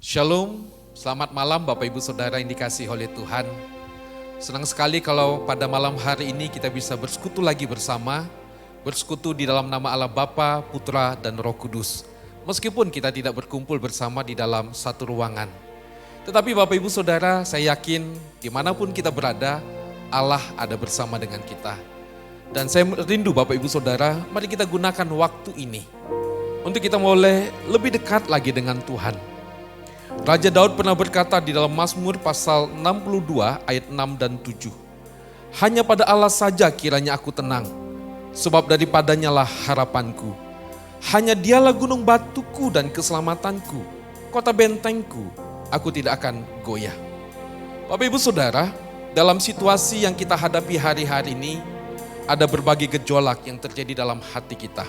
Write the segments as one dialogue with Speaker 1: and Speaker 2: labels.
Speaker 1: Shalom, selamat malam Bapak Ibu Saudara yang dikasihi oleh Tuhan. Senang sekali kalau pada malam hari ini kita bisa bersekutu lagi bersama, bersekutu di dalam nama Allah Bapa, Putra, dan Roh Kudus. Meskipun kita tidak berkumpul bersama di dalam satu ruangan. Tetapi Bapak Ibu Saudara, saya yakin dimanapun kita berada, Allah ada bersama dengan kita. Dan saya rindu Bapak Ibu Saudara, mari kita gunakan waktu ini untuk kita mulai lebih dekat lagi dengan Tuhan. Raja Daud pernah berkata di dalam Mazmur pasal 62 ayat 6 dan 7. Hanya pada Allah saja kiranya aku tenang, sebab daripadanya lah harapanku. Hanya dialah gunung batuku dan keselamatanku, kota bentengku, aku tidak akan goyah. Bapak Ibu Saudara, dalam situasi yang kita hadapi hari-hari ini, ada berbagai gejolak yang terjadi dalam hati kita,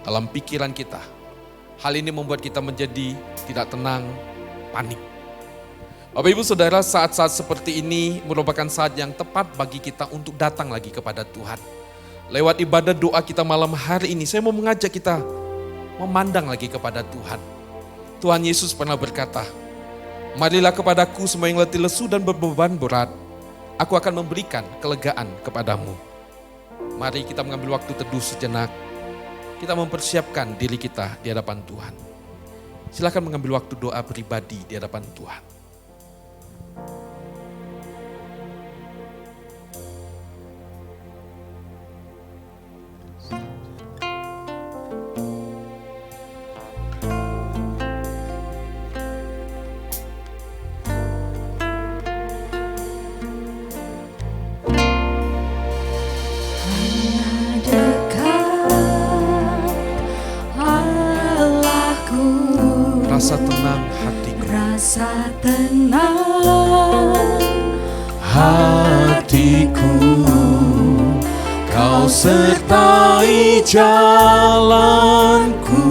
Speaker 1: dalam pikiran kita. Hal ini membuat kita menjadi tidak tenang, panik. Bapak Ibu Saudara, saat-saat seperti ini merupakan saat yang tepat bagi kita untuk datang lagi kepada Tuhan. Lewat ibadah doa kita malam hari ini, saya mau mengajak kita memandang lagi kepada Tuhan. Tuhan Yesus pernah berkata, marilah kepadaku semua yang letih lesu dan berbeban berat, aku akan memberikan kelegaan kepadamu. Mari kita mengambil waktu teduh sejenak, kita mempersiapkan diri kita di hadapan Tuhan. Silakan mengambil waktu doa pribadi di hadapan Tuhan. Rasa tenang hatiku,
Speaker 2: rasa tenang hatiku, kau sertai jalanku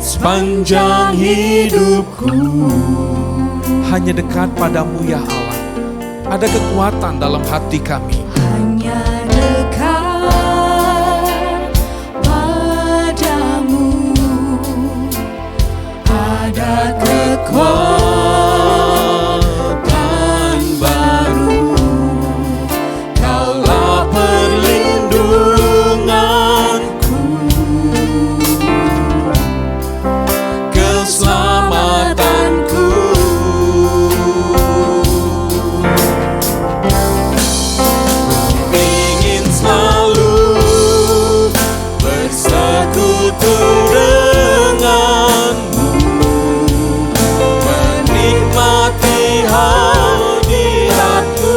Speaker 2: sepanjang hidupku.
Speaker 1: hanya dekat padamu ya Allah, ada kekuatan dalam hati kami.
Speaker 2: Hanya dekat padamu ada kekuatan baru. Kaulah perlindunganku, keselamatanku. Ingin selalu bersekutu denganmu, menikmati hadiratmu.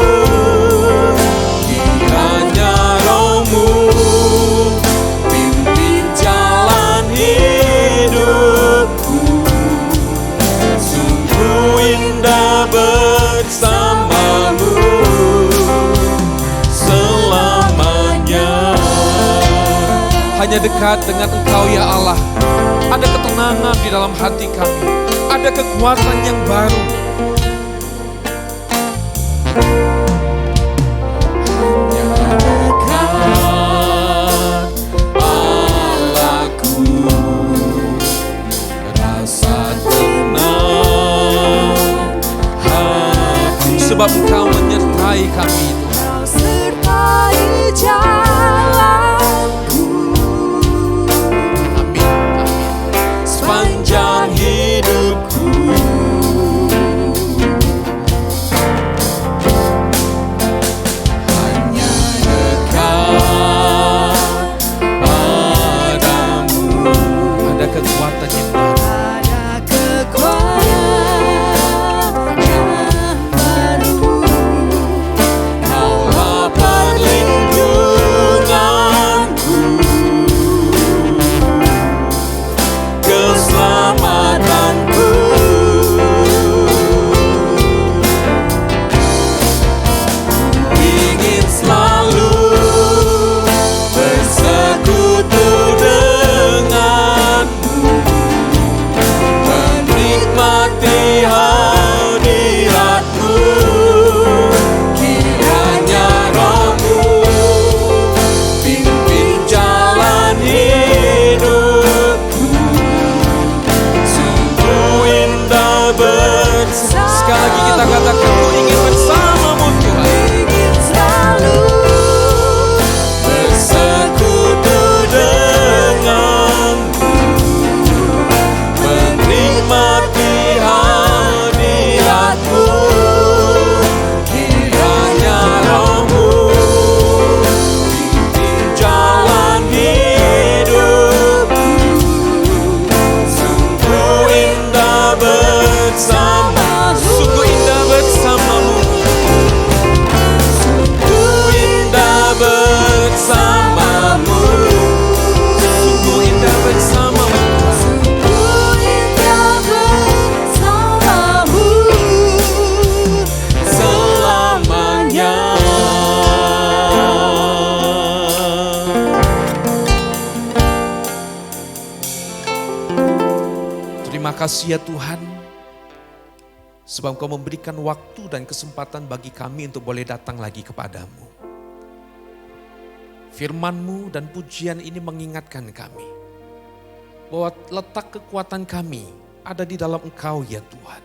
Speaker 2: Kiranya rohmu pimpin jalan hidupku, sungguh indah bersamamu selamanya.
Speaker 1: Hanya dekat dengan Engkau ya Allah, ada ketenangan di dalam hati kami, ada kekuatan yang baru.
Speaker 2: Dekat Allahku, rasa tenang hati.
Speaker 1: Sebab Engkau menyertai kami Tuhan.
Speaker 2: Kau sertai jalanku
Speaker 1: Amin, amin.
Speaker 2: sepanjang hidupku. Hanya dekat padamu
Speaker 1: Ada kekuatan yang baru.
Speaker 2: ada kekuatan baru. Kaulah perlindunganku, keselamatanku. Ingin selalu bersekutu denganmu,
Speaker 1: Sekali lagi kita katakan, ku ingin bersamamu Tuhan.
Speaker 2: ingin selalu bersekutu denganmu, menikmati hadiratmu. Kiranya rohmu pimpin jalan hidupku. Sungguh indah bersamamu,
Speaker 1: Sungguh indah bersamamu,
Speaker 2: sungguh indah bersamamu,
Speaker 1: sungguh indah bersamamu.
Speaker 2: sungguh indah bersamamu selamanya.
Speaker 1: Terima kasih ya Tuhan, sebab Engkau memberikan waktu dan kesempatan bagi kami untuk boleh datang lagi kepadamu. Firman-Mu dan pujian ini mengingatkan kami bahwa letak kekuatan kami ada di dalam Engkau ya Tuhan.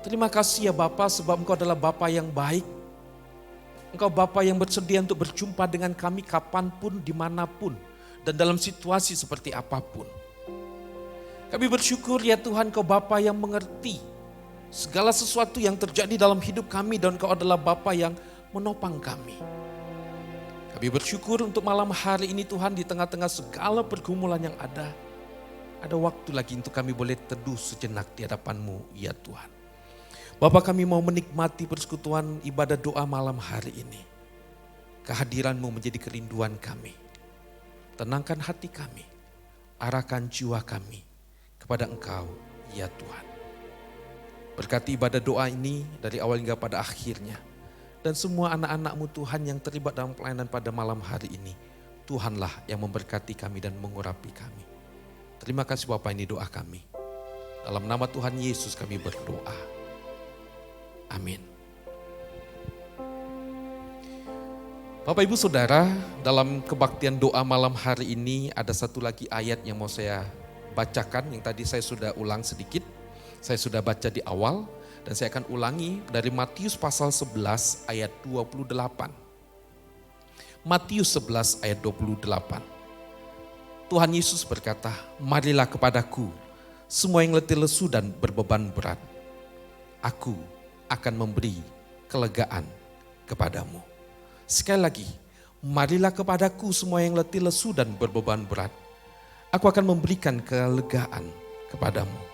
Speaker 1: Terima kasih ya Bapa, sebab Engkau adalah Bapa yang baik. Engkau Bapa yang bersedia untuk berjumpa dengan kami kapanpun, dimanapun, dan dalam situasi seperti apapun. Kami bersyukur ya Tuhan, Kau Bapa yang mengerti segala sesuatu yang terjadi dalam hidup kami, dan Kau adalah Bapa yang menopang kami. Kami bersyukur untuk malam hari ini Tuhan, di tengah-tengah segala pergumulan yang ada waktu lagi untuk kami boleh teduh sejenak di hadapan-Mu ya Tuhan. Bapa, kami mau menikmati persekutuan ibadah doa malam hari ini. Kehadiran-Mu menjadi kerinduan kami. Tenangkan hati kami, arahkan jiwa kami kepada Engkau ya Tuhan. Berkati ibadah doa ini dari awal hingga pada akhirnya. Dan semua anak-anak-Mu Tuhan yang terlibat dalam pelayanan pada malam hari ini, Tuhanlah yang memberkati kami dan mengurapi kami. Terima kasih Bapa, ini doa kami. Dalam nama Tuhan Yesus kami berdoa. Amin. Bapak Ibu Saudara, dalam kebaktian doa malam hari ini ada satu lagi ayat yang mau saya bacakan, yang tadi saya sudah ulang sedikit. Saya sudah baca di awal dan saya akan ulangi dari Matius pasal 11 ayat 28. Matius 11 ayat 28. Tuhan Yesus berkata, "Marilah kepadaku semua yang letih lesu dan berbeban berat. Aku akan memberi kelegaan kepadamu." Sekali lagi, marilah kepadaku semua yang letih lesu dan berbeban berat. Aku akan memberikan kelegaan kepadamu.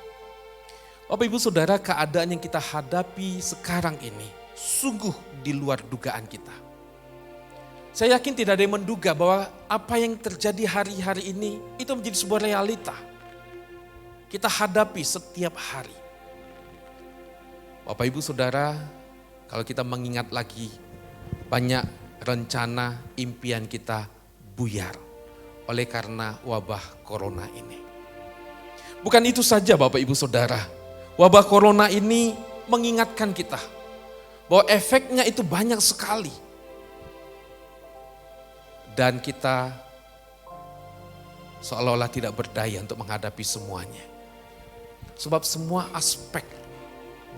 Speaker 1: Bapak Ibu Saudara, keadaan yang kita hadapi sekarang ini sungguh di luar dugaan kita. Saya yakin tidak ada yang menduga bahwa apa yang terjadi hari-hari ini itu menjadi sebuah realita. Kita hadapi setiap hari. Bapak Ibu Saudara, kalau kita mengingat lagi, banyak rencana impian kita buyar oleh karena wabah corona ini. Bukan itu saja Bapak Ibu Saudara, wabah corona ini mengingatkan kita bahwa efeknya itu banyak sekali. Dan kita seolah-olah tidak berdaya untuk menghadapi semuanya. Sebab semua aspek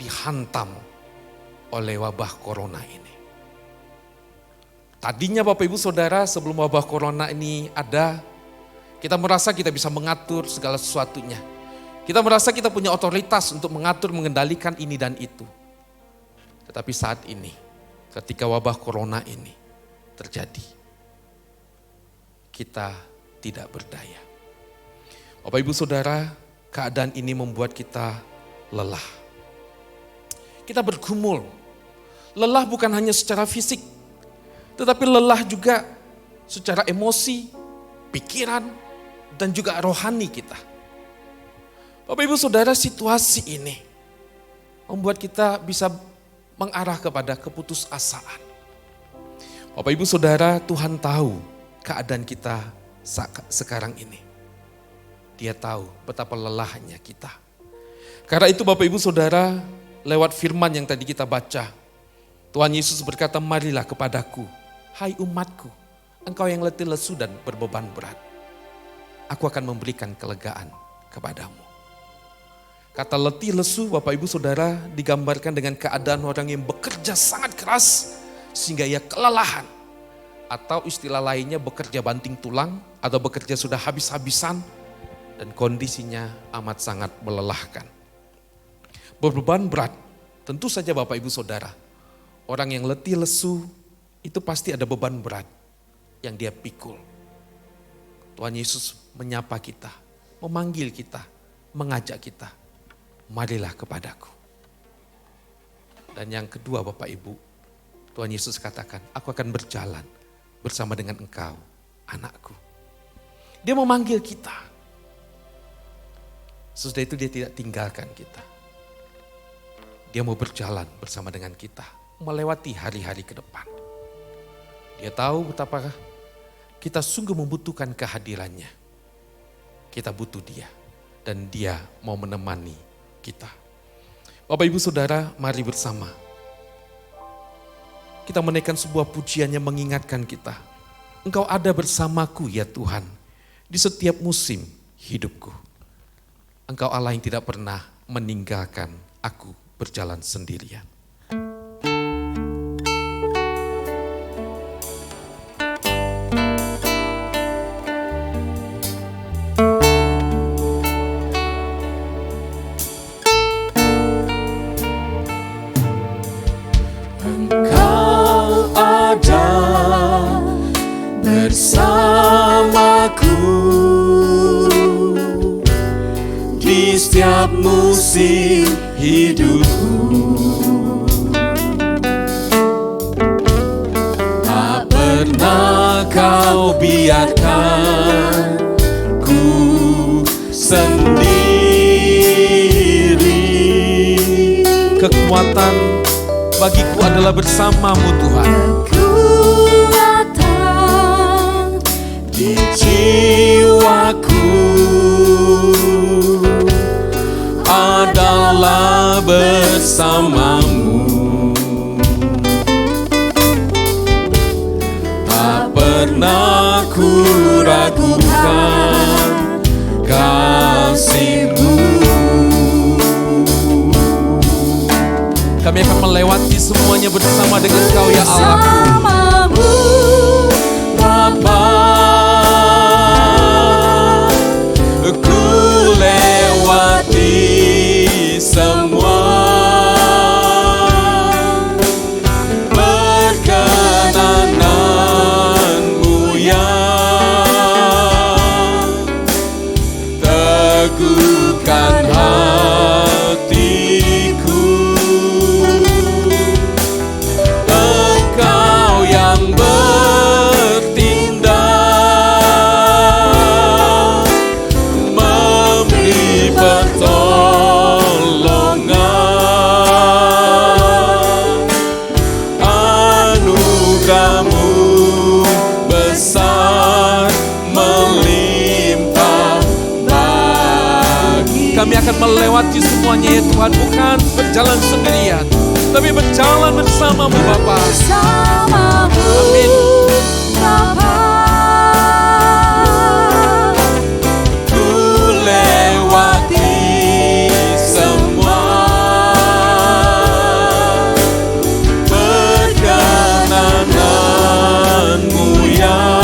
Speaker 1: dihantam oleh wabah corona ini. Tadinya Bapak Ibu Saudara, sebelum wabah corona ini ada, kita merasa kita bisa mengatur segala sesuatunya. Kita merasa kita punya otoritas untuk mengatur, mengendalikan ini dan itu. Tetapi saat ini, ketika wabah corona ini terjadi, kita tidak berdaya. Bapak Ibu Saudara, keadaan ini membuat kita lelah. Kita bergumul. Lelah bukan hanya secara fisik, tetapi lelah juga secara emosi, pikiran, dan juga rohani kita. Bapak Ibu Saudara, situasi ini membuat kita bisa mengarah kepada keputusasaan. Bapak Ibu Saudara, Tuhan tahu keadaan kita sekarang ini. Dia tahu betapa lelahnya kita. Karena itu Bapak Ibu Saudara, lewat firman yang tadi kita baca, Tuhan Yesus berkata, "Marilah kepadaku, hai umatku, engkau yang letih lesu dan berbeban berat. Aku akan memberikan kelegaan kepadamu." Kata letih lesu Bapak Ibu Saudara digambarkan dengan keadaan orang yang bekerja sangat keras sehingga ia kelelahan. Atau istilah lainnya bekerja banting tulang atau bekerja sudah habis-habisan dan kondisinya amat sangat melelahkan. Berbeban berat, tentu saja Bapak Ibu Saudara. Orang yang letih lesu itu pasti ada beban berat yang dia pikul. Tuhan Yesus menyapa kita, memanggil kita, mengajak kita. Marilah kepadaku. Dan yang kedua Bapak Ibu, Tuhan Yesus katakan, aku akan berjalan bersama dengan engkau, anakku. Dia memanggil kita. Sesudah itu dia tidak tinggalkan kita. Dia mau berjalan bersama dengan kita, melewati hari-hari ke depan. Dia tahu betapa kita sungguh membutuhkan kehadirannya. Kita butuh dia dan dia mau menemani kita. Bapak Ibu Saudara, mari bersama. Kita menaikkan sebuah pujian yang mengingatkan kita. Engkau ada bersamaku ya Tuhan, di setiap musim hidupku. Engkau Allah yang tidak pernah meninggalkan aku berjalan sendirian.
Speaker 2: Bersamaku di setiap musim hidupku, tak pernah kau biarkan ku sendiri.
Speaker 1: Kekuatan bagiku adalah bersamamu Tuhan.
Speaker 2: Di jiwaku adalah bersamamu, tak pernah ku ragukan kasih-Mu.
Speaker 1: Kami akan melewati semuanya bersama dengan Kau ya Allahku.
Speaker 2: Bapa, ku lewati semua, perkenanan-Mu yang teguhkan hatiku. Engkau yang
Speaker 1: kami akan melewati semuanya ya Tuhan, bukan berjalan sendirian, tapi berjalan bersama-Mu Bapa. Amin.
Speaker 2: Ku lewati semua, perkenanan-Mu yang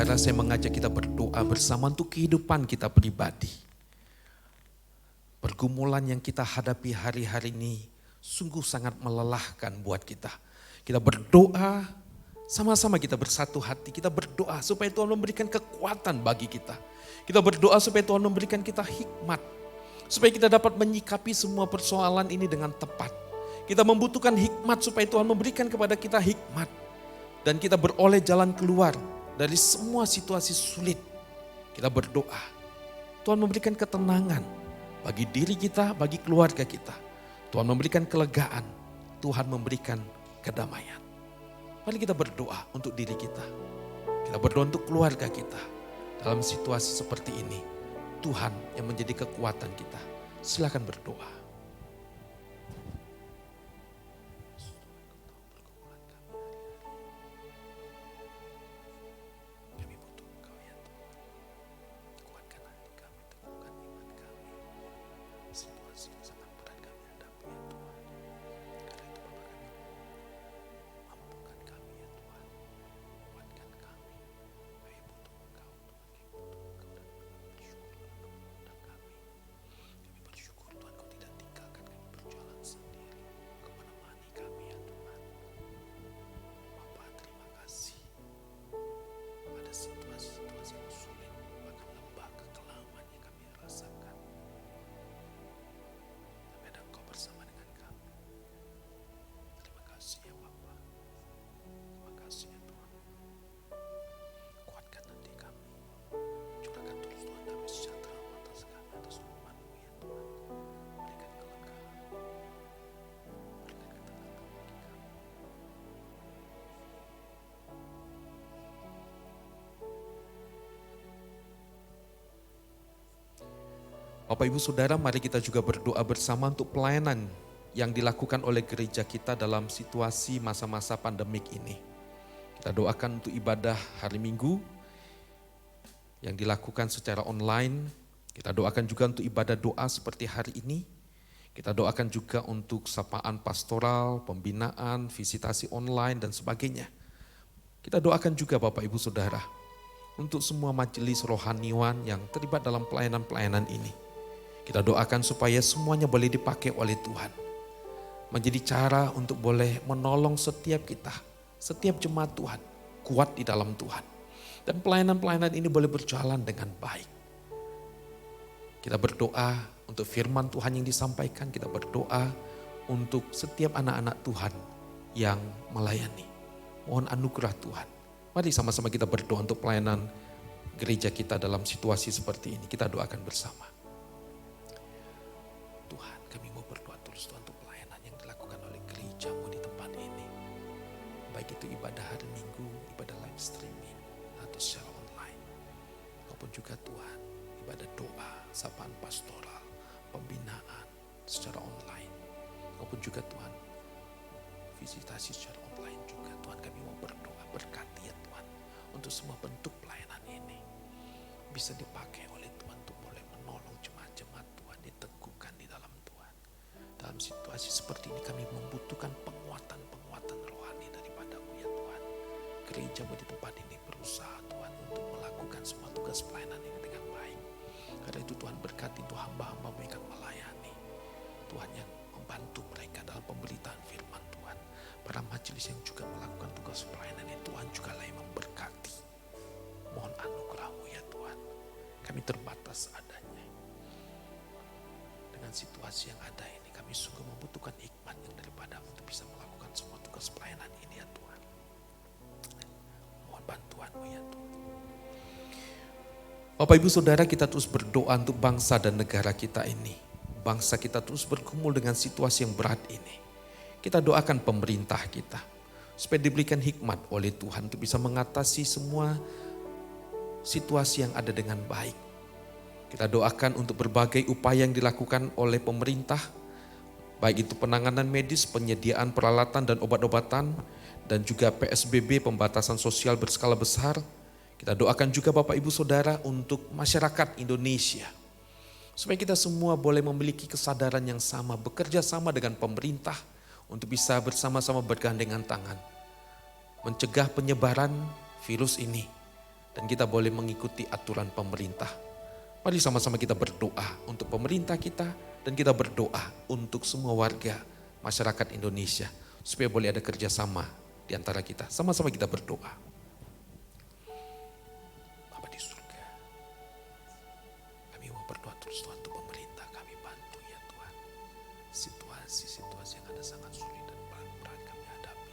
Speaker 1: Saudara, saya mengajak kita berdoa bersama untuk kehidupan kita pribadi. Pergumulan yang kita hadapi hari-hari ini sungguh sangat melelahkan buat kita. Kita berdoa, sama-sama kita bersatu hati, kita berdoa supaya Tuhan memberikan kekuatan bagi kita. Kita berdoa supaya Tuhan memberikan kita hikmat, supaya kita dapat menyikapi semua persoalan ini dengan tepat. Kita membutuhkan hikmat supaya Tuhan memberikan kepada kita hikmat. Dan kita beroleh jalan keluar dari semua situasi sulit. Kita berdoa, Tuhan memberikan ketenangan bagi diri kita, bagi keluarga kita. Tuhan memberikan kelegaan, Tuhan memberikan kedamaian. Mari kita berdoa untuk diri kita. Kita berdoa untuk keluarga kita. Dalam situasi seperti ini, Tuhan yang menjadi kekuatan kita. Silakan berdoa. Bapak Ibu Saudara, mari kita juga berdoa bersama untuk pelayanan yang dilakukan oleh gereja kita dalam situasi masa-masa pandemik ini. Kita doakan untuk ibadah hari Minggu yang dilakukan secara online. Kita doakan juga untuk ibadah doa seperti hari ini. Kita doakan juga untuk sapaan pastoral, pembinaan, visitasi online dan sebagainya. Kita doakan juga Bapak Ibu Saudara untuk semua majelis rohaniwan yang terlibat dalam pelayanan-pelayanan ini. Kita doakan supaya semuanya boleh dipakai oleh Tuhan. Menjadi cara untuk boleh menolong setiap kita, setiap jemaat Tuhan, kuat di dalam Tuhan. Dan pelayanan-pelayanan ini boleh berjalan dengan baik. Kita berdoa untuk firman Tuhan yang disampaikan, kita berdoa untuk setiap anak-anak Tuhan yang melayani. Mohon anugerah Tuhan. Mari sama-sama kita berdoa untuk pelayanan gereja kita dalam situasi seperti ini. Kita doakan bersama. Tuhan, kami mau berdoa terus Tuhan untuk pelayanan yang dilakukan oleh gereja-Mu di tempat ini. Baik itu ibadah hari Minggu, ibadah live streaming, atau secara online. Maupun juga Tuhan, ibadah doa, sapaan pastoral, pembinaan secara online. Maupun juga Tuhan, visitasi secara online juga. Tuhan, kami mau berdoa, berkati ya Tuhan. Untuk semua bentuk pelayanan ini bisa dipakai oleh Tuhan untuk boleh menolong jemaat-jemaat Tuhan, diteguhkan di dalam Tuhan. Dalam situasi seperti ini kami membutuhkan penguatan-penguatan rohani daripada-Mu ya Tuhan. Gereja-Mu di tempat ini berusaha Tuhan untuk melakukan semua tugas pelayanan ini dengan baik. Karena itu Tuhan berkati untuk hamba-hamba-Mu yang akan melayani. Tuhan yang membantu mereka dalam pemberitaan firman Tuhan. Para majelis yang juga melakukan tugas pelayanan ini Tuhan juga lah yang memberkati. Mohon anugerah-Mu ya Tuhan. Kami terbatas adanya. Dengan situasi yang ada ini kami sungguh membutuhkan hikmat yang daripada untuk bisa melakukan semua tugas pelayanan ini ya Tuhan. Mohon bantuan-Mu ya Tuhan. Bapak Ibu Saudara, kita terus berdoa untuk bangsa dan negara kita ini. Bangsa kita terus bergumul dengan situasi yang berat ini. Kita doakan pemerintah kita supaya diberikan hikmat oleh Tuhan untuk bisa mengatasi semua situasi yang ada dengan baik. Kita doakan untuk berbagai upaya yang dilakukan oleh pemerintah, baik itu penanganan medis, penyediaan peralatan dan obat-obatan, dan juga PSBB, pembatasan sosial berskala besar. Kita doakan juga Bapak Ibu Saudara untuk masyarakat Indonesia, supaya kita semua boleh memiliki kesadaran yang sama, bekerja sama dengan pemerintah untuk bisa bersama-sama bergandengan tangan, mencegah penyebaran virus ini. dan kita boleh mengikuti aturan pemerintah. Mari sama-sama kita berdoa untuk pemerintah kita dan kita berdoa untuk semua warga masyarakat Indonesia supaya boleh ada kerjasama di antara kita. Sama-sama kita berdoa. Bapa di surga, kami mau berdoa terus Tuhan untuk pemerintah, kami bantu ya Tuhan. Situasi yang ada sangat sulit dan berat kami hadapi.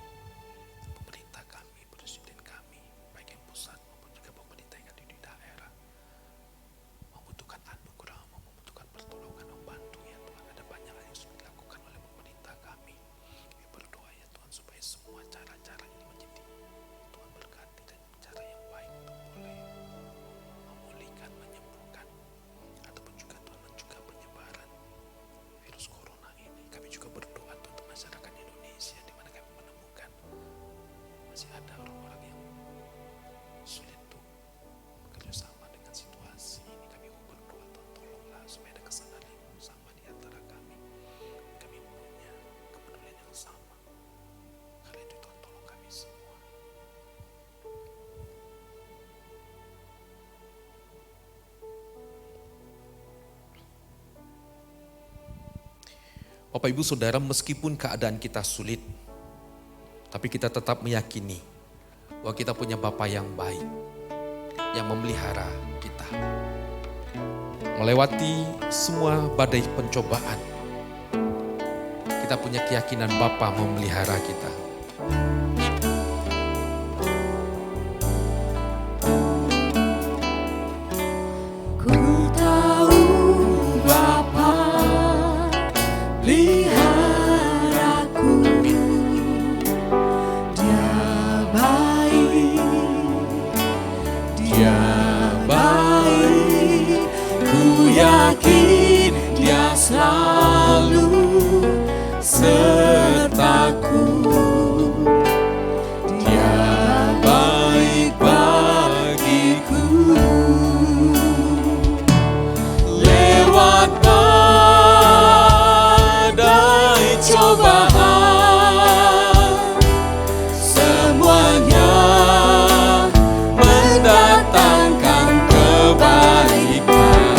Speaker 1: Pemerintah kami, presiden kami, baik yang pusat maupun juga pemerintah yang ada di daerah, membutuhkan anugerah, membutuhkan pertolongan, membantu ya Tuhan. Ada banyak hal yang sudah dilakukan oleh pemerintah kami. Kami berdoa ya Tuhan supaya semua cara-cara ini menjadi Tuhan berkati dan cara yang baik untuk boleh memulihkan, menyembuhkan, ataupun juga Tuhan mencegah penyebaran virus corona ini. Kami juga berdoa Tuhan untuk masyarakat Indonesia di mana kami menemukan masih ada orang-orang yang sulit untuk bekerja sama dengan situasi ini. Kami mau berdoa Tuhan, tolonglah supaya ada kesadaran yang sama di antara kami. Kami punya kepedulian yang sama. Karena itu Tuhan tolong kami semua. Bapak Ibu Saudara, meskipun keadaan kita sulit, tapi kita tetap meyakini bahwa kita punya Bapa yang baik, yang memelihara kita. Melewati semua badai pencobaan, kita punya keyakinan Bapa memelihara kita.
Speaker 2: Ku tahu Bapa peliharaku, Dia baik, ku yakin Dia selalu sertaku. Dia baik bagiku. Lewat badai cobaan, semuanya mendatangkan kebaikan.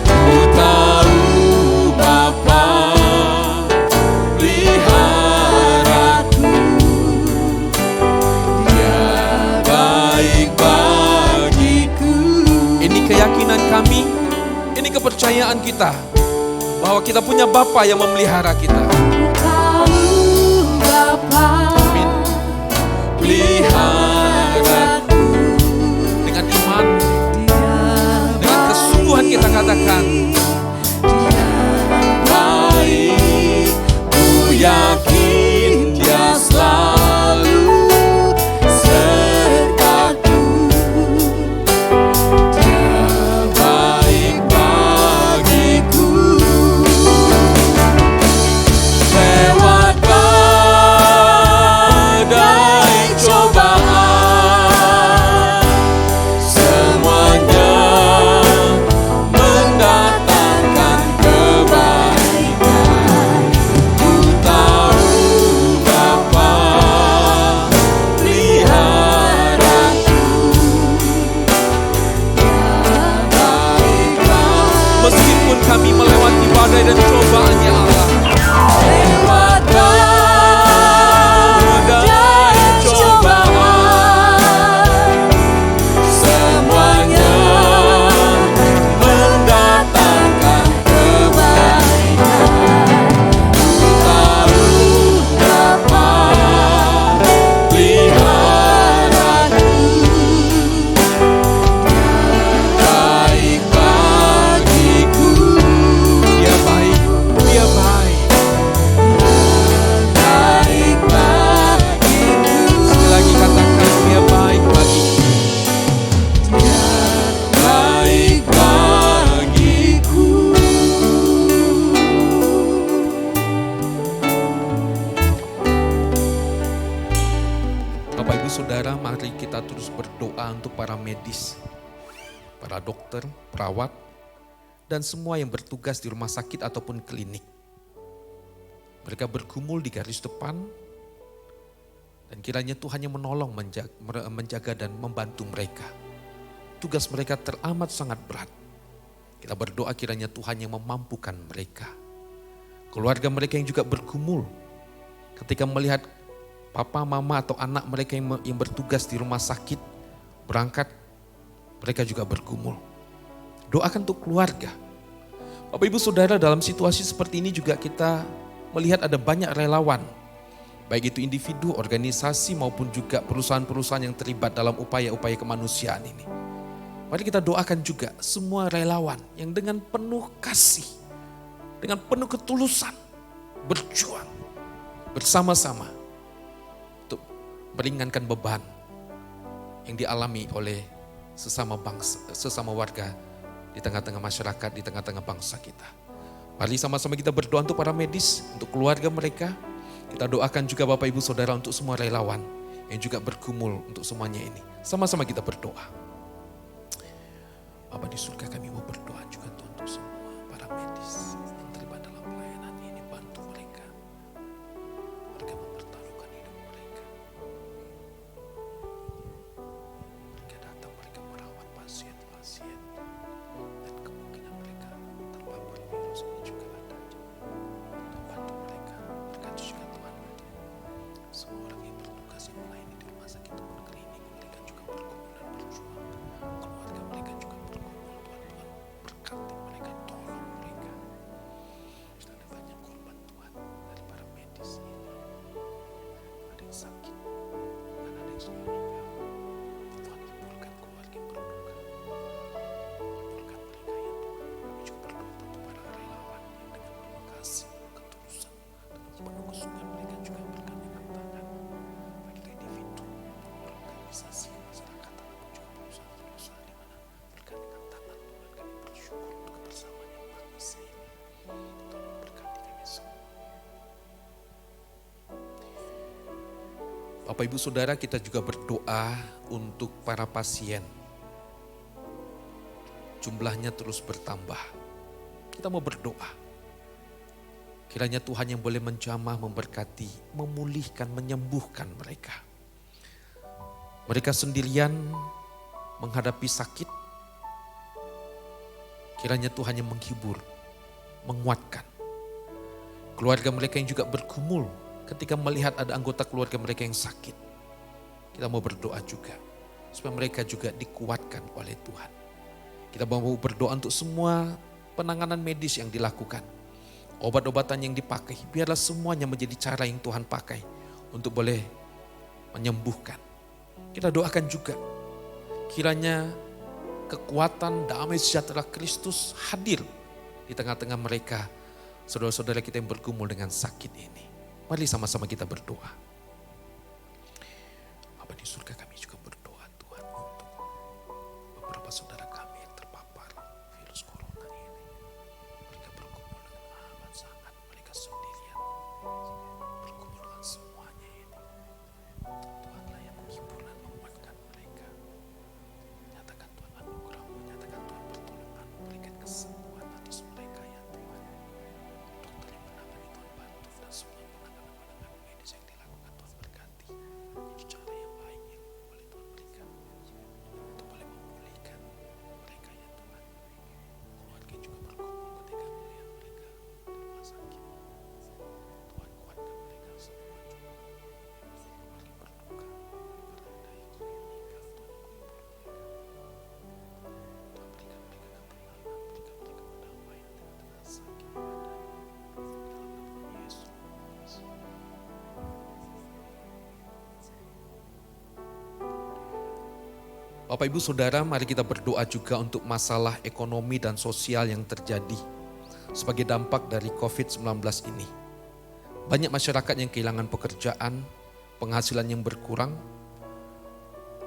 Speaker 2: Ku tahu Bapa peliharaku, Dia baik bagiku.
Speaker 1: Ini keyakinan kami, ini kepercayaan kita bahwa kita punya Bapa yang memelihara kita. Amin.
Speaker 2: Peliharaku,
Speaker 1: Dengan iman, dengan kesungguhan kita katakan,
Speaker 2: baik, ku yakin Dia selalu sertaku. Dia baik bagiku. Lewat badai cobaan, semuanya mendatangkan kebaikan. Ku tahu Bapa peliharaku, baik bagiku.
Speaker 1: meskipun kami melewati badai dan cobaan ya Allah,
Speaker 2: Lewat badai cobaan, semuanya mendatangkan kebaikan. Ku tahu Bapa peliharaku, baik bagiku.
Speaker 1: Dia baik, Dia baik.
Speaker 2: Baik bagiku.
Speaker 1: Sekali lagi katakan, Dia baik bagiku.
Speaker 2: Baik bagiku.
Speaker 1: Bapak Ibu Saudara, mari kita terus berdoa untuk para medis, para dokter, perawat, dan semua yang bertugas di rumah sakit ataupun klinik. Mereka bergumul di garis depan, dan kiranya Tuhan yang menolong, menjaga dan membantu mereka. tugas mereka teramat sangat berat. Kita berdoa kiranya Tuhan yang memampukan mereka. Keluarga mereka yang juga bergumul ketika melihat papa, mama atau anak mereka yang bertugas di rumah sakit berangkat, mereka juga bergumul. Doakan untuk keluarga. Bapak Ibu Saudara, dalam situasi seperti ini juga kita melihat ada banyak relawan. Baik itu individu, organisasi maupun juga perusahaan-perusahaan yang terlibat dalam upaya-upaya kemanusiaan ini. Mari kita doakan juga semua relawan yang dengan penuh kasih, dengan penuh ketulusan, berjuang bersama-sama untuk meringankan beban yang dialami oleh sesama bangsa, sesama warga di tengah-tengah masyarakat, di tengah-tengah bangsa kita. Mari sama-sama kita berdoa untuk para medis, untuk keluarga mereka. Kita doakan juga Bapak Ibu Saudara untuk semua relawan yang juga bergumul untuk semuanya ini. Sama-sama kita berdoa. Bapa di surga, kami mau berdoa juga Tuhan untuk semua para medis yang terlibat dalam pelayanan ini. Bantu mereka. Mereka mempertaruhkan hidup mereka. Mereka datang, mereka merawat pasien-pasien. Dan kemungkinan mereka terpapar virus ini juga ada. Tuhan bantu mereka. Berkati juga Tuhan untuk semua orang yang bertugas yang melayani di rumah sakit maupun klinik. Mereka juga bergumul dan berjuang. Keluarga mereka juga bergumul. Tuhan berkati mereka, tolong mereka. Sudah ada banyak korban Tuhan dari para medis ini. Ada yang sakit, dan ada yang sudah meninggal. Tuhan hiburkan keluarga yang berduka. Hiburkan mereka ya Tuhan. Kami juga berdoa untuk para relawan yang dengan penuh kasih, ketulusan, dengan penuh kesungguhan mereka juga bergandengan tangan. Baik itu individu, organisasi, masyarakat, ataupun juga perusahaan-perusahaan di mana bergandengan tangan Tuhan. Kami bersyukur untuk kebersamaan yang manis ini. Tuhan berkati kami semua. Bapak Ibu Saudara, kita juga berdoa untuk para pasien. Jumlahnya terus bertambah. Kita mau berdoa. Kiranya Tuhan yang boleh menjamah, memberkati, memulihkan, menyembuhkan mereka. Mereka sendirian menghadapi sakit. Kiranya Tuhan yang menghibur, menguatkan. Keluarga mereka yang juga bergumul ketika melihat ada anggota keluarga mereka yang sakit. Kita mau berdoa juga supaya mereka juga dikuatkan oleh Tuhan. Kita mau berdoa untuk semua penanganan medis yang dilakukan. Obat-obatan yang dipakai, biarlah semuanya menjadi cara yang Tuhan pakai untuk boleh menyembuhkan. Kita doakan juga kiranya kekuatan damai sejahtera Kristus hadir di tengah-tengah mereka, saudara-saudara kita yang bergumul dengan sakit ini. Mari sama-sama kita berdoa. Bapa di surga, kami juga berdoa Tuhan untuk beberapa saudara kami yang terpapar virus corona ini. Mereka bergumul dengan amat sangat, mereka sendirian bergumul dengan semuanya ini. Tuhanlah yang menghibur dan menguatkan mereka. Nyatakan Tuhan anugerah-Mu, nyatakan Tuhan pertolongan-Mu, berikan kesembuhan atas mereka ya Tuhan. Dokter yang menangani Tuhan bantu, dan semua penanganan medis yang dilakukan Tuhan berkati. Ini cara yang baik yang boleh Tuhan berikan untuk boleh memulihkan mereka ya Tuhan. Keluarga juga bergumul ketika melihat mereka di rumah sakit. Tuhan kuatkan mereka semua juga. Lagi berduka karena ada yang sudah meninggal. Tuhan menghibur mereka. Tuhan berikan mereka ketenangan, berikan mereka kedamaian di tengah sakit yang ada. Dalam nama Yesus. Bapak Ibu Saudara, mari kita berdoa juga untuk masalah ekonomi dan sosial yang terjadi sebagai dampak dari COVID-19 ini. Banyak masyarakat yang kehilangan pekerjaan, penghasilan yang berkurang,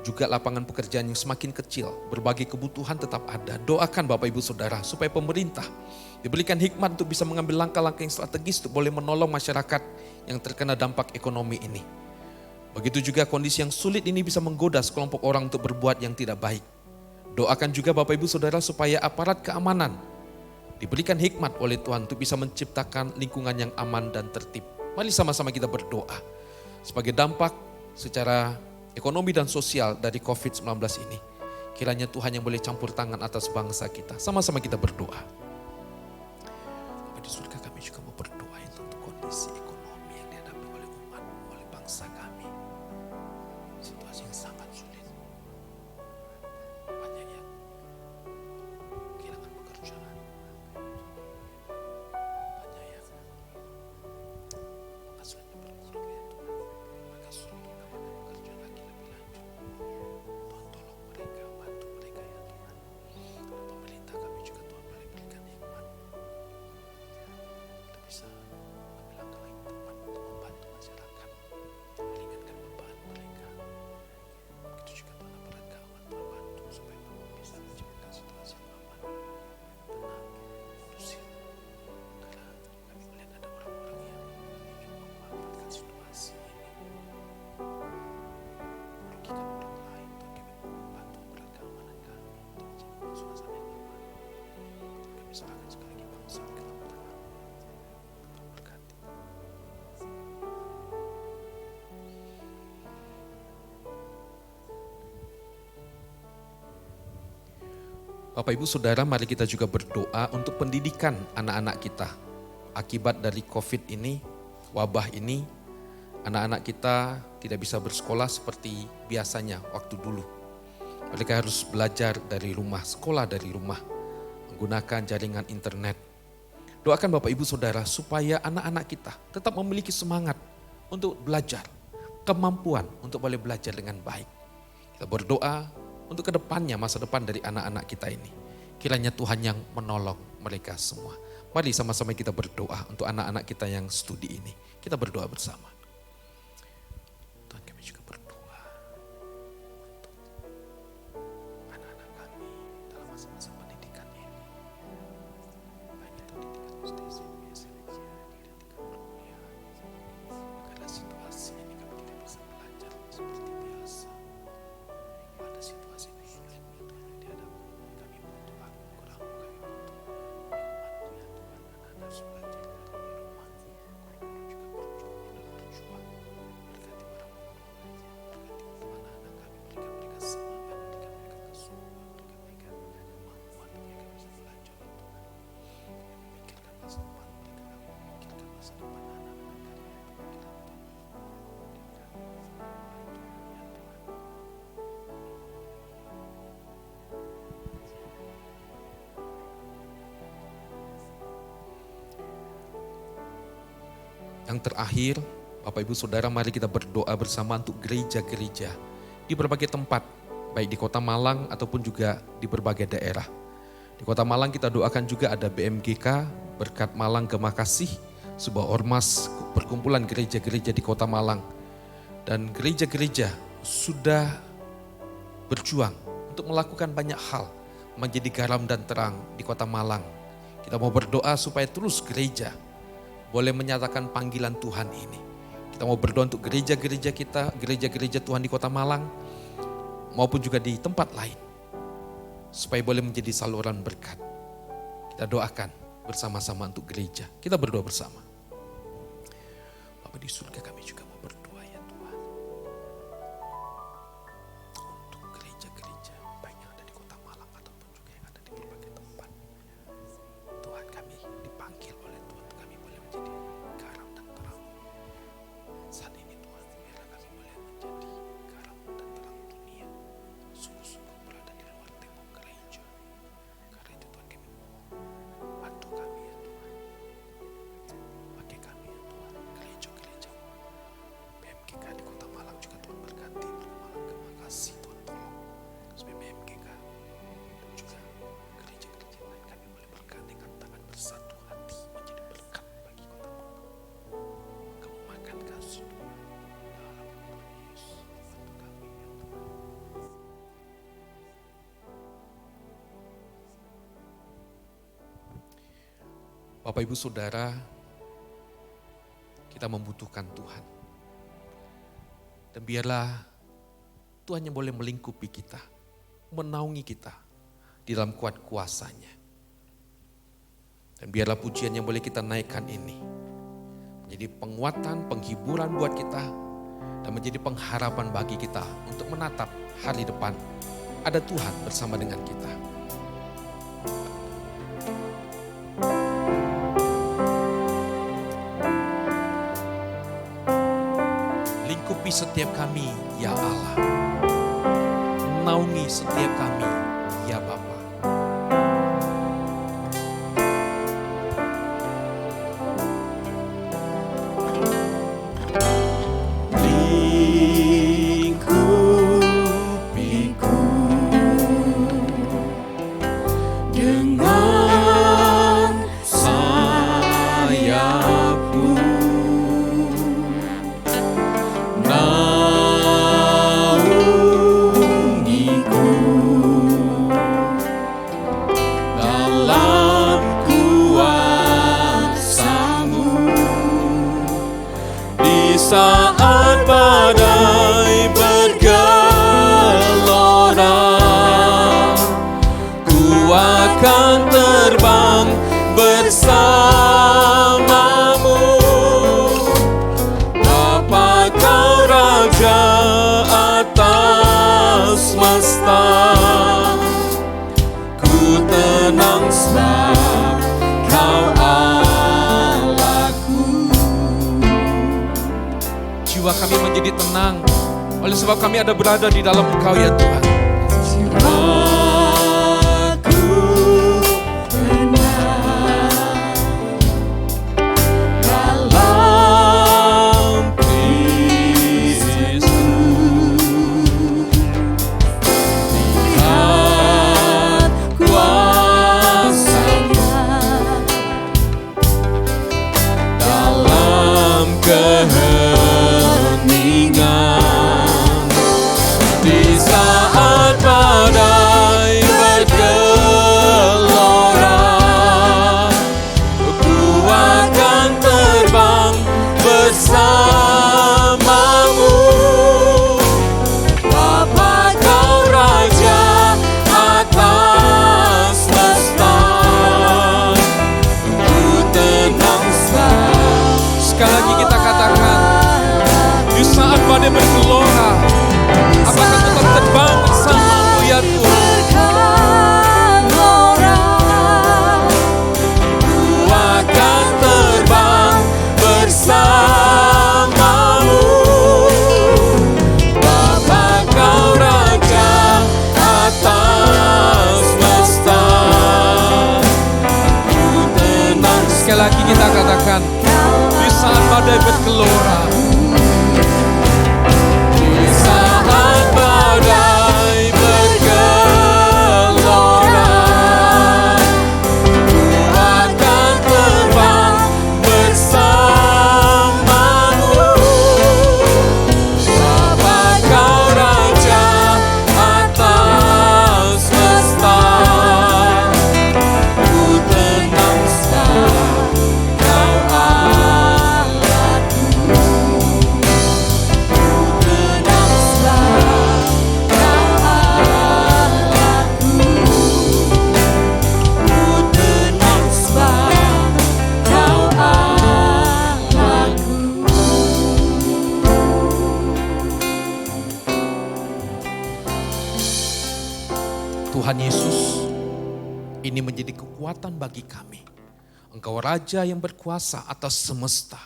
Speaker 1: juga lapangan pekerjaan yang semakin kecil, berbagai kebutuhan tetap ada. Doakan Bapak Ibu Saudara supaya pemerintah diberikan hikmat untuk bisa mengambil langkah-langkah yang strategis untuk boleh menolong masyarakat yang terkena dampak ekonomi ini. Begitu juga kondisi yang sulit ini bisa menggoda sekelompok orang untuk berbuat yang tidak baik. Doakan juga Bapak Ibu Saudara supaya aparat keamanan diberikan hikmat oleh Tuhan untuk bisa menciptakan lingkungan yang aman dan tertib. Mari sama-sama kita berdoa sebagai dampak secara ekonomi dan sosial dari COVID-19 ini. Kiranya Tuhan yang boleh campur tangan atas bangsa kita. Sama-sama kita berdoa. Bapa di surga, kami juga mau berdoa untuk kondisi ekonomi yang dihadapi oleh umat, oleh bangsa kami. Situasi yang sangat sulit. Banyak yang kehilangan pekerjaan. Banyak yang penghasilannya berkurang ya Tuhan. Mereka sulit mendapatkan pekerjaan lagi lebih lanjut. Tuhan tolong mereka, bantu mereka ya Tuhan. Dan pemerintah kami juga Tuhan boleh berikan hikmat. Kita bisa ambil langkah yang tepat untuk membantu masyarakat, meringankan beban mereka. Begitu juga Tuhan aparat keamanan Tuhan bantu supaya Bapak bisa menciptakan situasi yang aman, tenang, kondusif. Karena kami melihat ada orang-orang yang ingin memanfaatkan situasi ini, merugikan orang lain. Tuhan, kami mau membantu aparat keamanan kami untuk menciptakan suasana yang aman. Kami serahkan sekali lagi bangsa ke dalam tangan. Tuhan berkati. Bapak Ibu Saudara, mari kita juga berdoa untuk pendidikan anak-anak kita. Akibat dari COVID ini, wabah ini, anak-anak kita tidak bisa bersekolah seperti biasanya waktu dulu. Mereka harus belajar dari rumah, sekolah dari rumah, menggunakan jaringan internet. Doakan Bapak Ibu Saudara supaya anak-anak kita tetap memiliki semangat untuk belajar, kemampuan untuk boleh belajar dengan baik. Kita berdoa untuk kedepannya, masa depan dari anak-anak kita ini. Kiranya Tuhan yang menolong mereka semua. Mari sama-sama kita berdoa untuk anak-anak kita yang studi ini. Kita berdoa bersama. Tuhan, kami juga berdoa untuk anak-anak kami dalam masa-masa pendidikan ini. Baik itu di tingkat SD, SMP, SMK, di tingkat kuliah. Karena situasi ini kami tidak bisa belajar seperti biasa. Pada situasi yang sulit ya Tuhan yang dihadapi, kami butuh Al-Quran, kami butuh hikmat ya Tuhan. Anak-anak harus belajar dari rumah. Guru-guru juga berjuang. Berkati para guru, berkati untuk anak-anak kami, berikan mereka semangat, berikan mereka kesungguhan, berikan mereka kemampuan yang mereka bisa belajar ya Tuhan. Kami memikirkan masa depan mereka, kami memikirkan masa depan anak-anak kami ya Tuhan. Kiranya Tuhan bantu ya Tuhan. Yang terakhir, Bapak Ibu Saudara, mari kita berdoa bersama untuk gereja-gereja di berbagai tempat, baik di Kota Malang ataupun juga di berbagai daerah. Di Kota Malang kita doakan juga ada BMGK, Berkat Malang Gemah Kasih, sebuah ormas perkumpulan gereja-gereja di Kota Malang. Dan gereja-gereja sudah berjuang untuk melakukan banyak hal, menjadi garam dan terang di Kota Malang. Kita mau berdoa supaya terus gereja boleh menyatakan panggilan Tuhan ini. Kita mau berdoa untuk gereja-gereja kita, gereja-gereja Tuhan di Kota Malang, maupun juga di tempat lain. Supaya boleh menjadi saluran berkat. Kita doakan bersama-sama untuk gereja. Kita berdoa bersama. Bapa di surga, kami juga mau berdoa ya Tuhan. Untuk gereja-gereja, baik yang ada di Kota Malang ataupun juga yang ada di berbagai tempat. Tuhan, kami dipanggil oleh Tuhan, kami boleh menjadi garam dan terang. Saat ini Tuhan, biarlah kami boleh menjadi garam dan terang dunia. Sungguh-sungguh berada di luar tembok gereja. Karena itu Tuhan, kami mohon, bantu kami ya Tuhan. Pakai kami ya Tuhan, gereja-gereja BMGK di Kota Malang juga Tuhan berkati. Malang Gemah Kasih Tuhan tolong. Supaya BMGK dan juga gereja-gereja lain kami boleh bergandengan tangan bersatu hati menjadi berkat bagi Kota Malang. Kamu makan kasih Tuhan dalam nama Yesus. Bantu kami ya Tuhan. Bapak Ibu Saudara, kita membutuhkan Tuhan. Dan biarlah Tuhan yang boleh melingkupi kita, menaungi kita di dalam kuat kuasa-Nya. Dan biarlah pujian yang boleh kita naikkan ini menjadi penguatan, penghiburan buat kita, dan menjadi pengharapan bagi kita untuk menatap hari depan ada Tuhan bersama dengan kita. Lingkupi setiap kami, ya Allah. Naungi setiap kami, ya Bapa.
Speaker 2: Lingkupiku dengan sayapmu, naungiku dalam kuasa-Mu di saat badai bergelora. Ku akan terbang bersama-Mu, Bapa Kau Raja atas semesta. Ku tenang sebab Kau Allahku.
Speaker 1: Jiwa kami menjadi tenang oleh sebab kami ada berada di dalam Engkau ya Tuhan.
Speaker 2: Jiwaku tenang dalam Kristus. Lihat kuasa-Nya dalam keheningan. Di saat badai bergelora, ku akan terbang bersama-Mu, Bapa Kau Raja atas semesta. Ku tenang sebab
Speaker 1: Sekali lagi kita katakan, di saat badai bergelora, apakah tetap terbang bersama-Mu ya Tuhan.
Speaker 2: Ku akan terbang bersama-Mu, Bapa Kau Raja atas semesta. Ku tenang
Speaker 1: Sekali lagi kita katakan, di saat badai bergelora,
Speaker 2: di saat badai bergelora. Ku akan terbang bersama-Mu, Bapa Kau Raja atas semesta. Ku tenang sebab Kau Allahku. Ku tenang sebab Kau Allahku. Ku tenang sebab Kau Allahku.
Speaker 1: Tuhan Yesus, ini menjadi kekuatan bagi kami. Engkau Raja yang berkuasa atas semesta.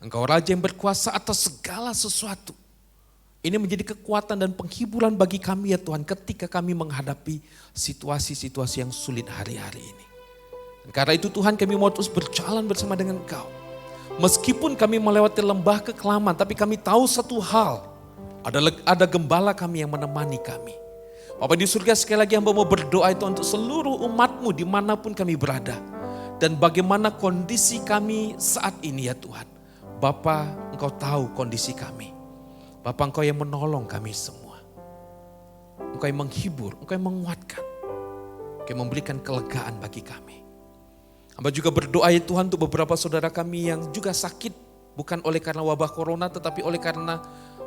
Speaker 1: Engkau Raja yang berkuasa atas segala sesuatu. Ini menjadi kekuatan dan penghiburan bagi kami ya Tuhan ketika kami menghadapi situasi-situasi yang sulit hari-hari ini. Dan karena itu Tuhan, kami mau terus berjalan bersama dengan Engkau. Meskipun kami melewati lembah kekelaman, tapi kami tahu satu hal. Ada gembala kami yang menemani kami. Bapa di surga, sekali lagi hamba mau berdoa itu untuk seluruh umat-Mu dimanapun kami berada. Dan bagaimana kondisi kami saat ini ya Tuhan. Bapa, Engkau tahu kondisi kami. Bapa, Engkau yang menolong kami semua. Engkau yang menghibur, Engkau yang menguatkan. Engkau yang memberikan kelegaan bagi kami. Hamba juga berdoa ya Tuhan untuk beberapa saudara kami yang juga sakit. Bukan oleh karena wabah corona, tetapi oleh karena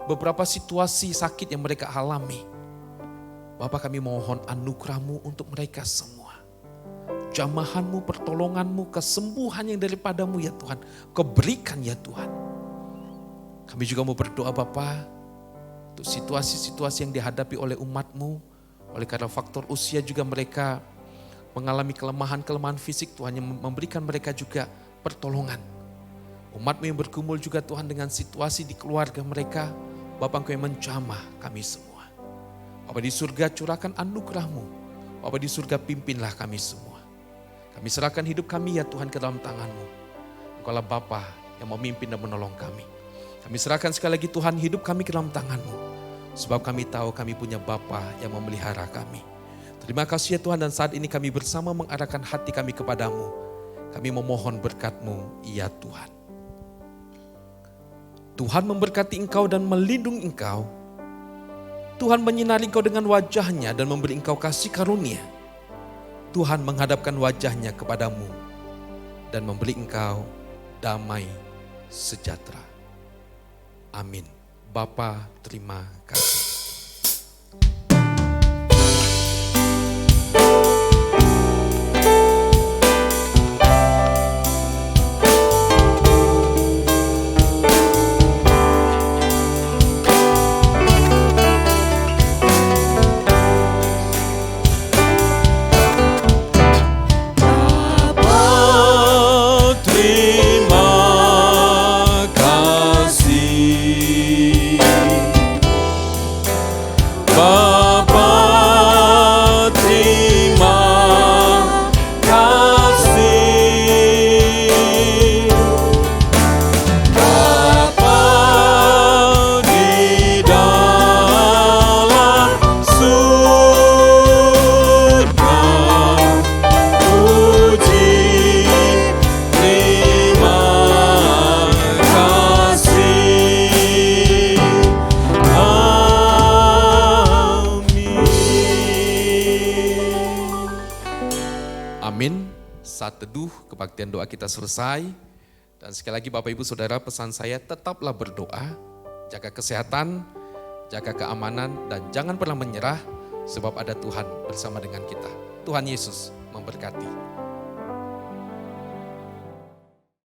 Speaker 1: beberapa situasi sakit yang mereka alami. Bapak, kami mohon anugerah-Mu untuk mereka semua. Jamahan-Mu, pertolongan-Mu, kesembuhan yang daripada-Mu ya Tuhan. Kau berikan ya Tuhan. Kami juga mau berdoa Bapa untuk situasi-situasi yang dihadapi oleh umat-Mu, oleh karena faktor usia juga mereka mengalami kelemahan-kelemahan fisik, Tuhan yang memberikan mereka juga pertolongan. Umat-Mu yang bergumul juga Tuhan dengan situasi di keluarga mereka, Bapa Engkau yang menjamah kami semua. Bapa di surga curahkan anugerah-Mu, Bapa di surga pimpinlah kami semua. Kami serahkan hidup kami ya Tuhan ke dalam tangan-Mu. Engkaulah Bapa yang memimpin dan menolong kami. Kami serahkan sekali lagi Tuhan hidup kami ke dalam tangan-Mu. Sebab kami tahu kami punya Bapa yang memelihara kami. Terima kasih ya Tuhan, dan saat ini kami bersama mengarahkan hati kami kepadamu. Kami memohon berkat-Mu ya Tuhan. Tuhan memberkati engkau dan melindungi engkau. Tuhan menyinari engkau dengan wajah-Nya dan memberi engkau kasih karunia. Tuhan menghadapkan wajah-Nya kepadamu dan memberi engkau damai sejahtera. Amin. Bapa, terima kasih. Amin. Saat teduh kebaktian doa kita selesai. Dan sekali lagi Bapak Ibu Saudara, pesan saya tetaplah berdoa, jaga kesehatan, jaga keamanan, dan jangan pernah menyerah sebab ada Tuhan bersama dengan kita. Tuhan Yesus memberkati.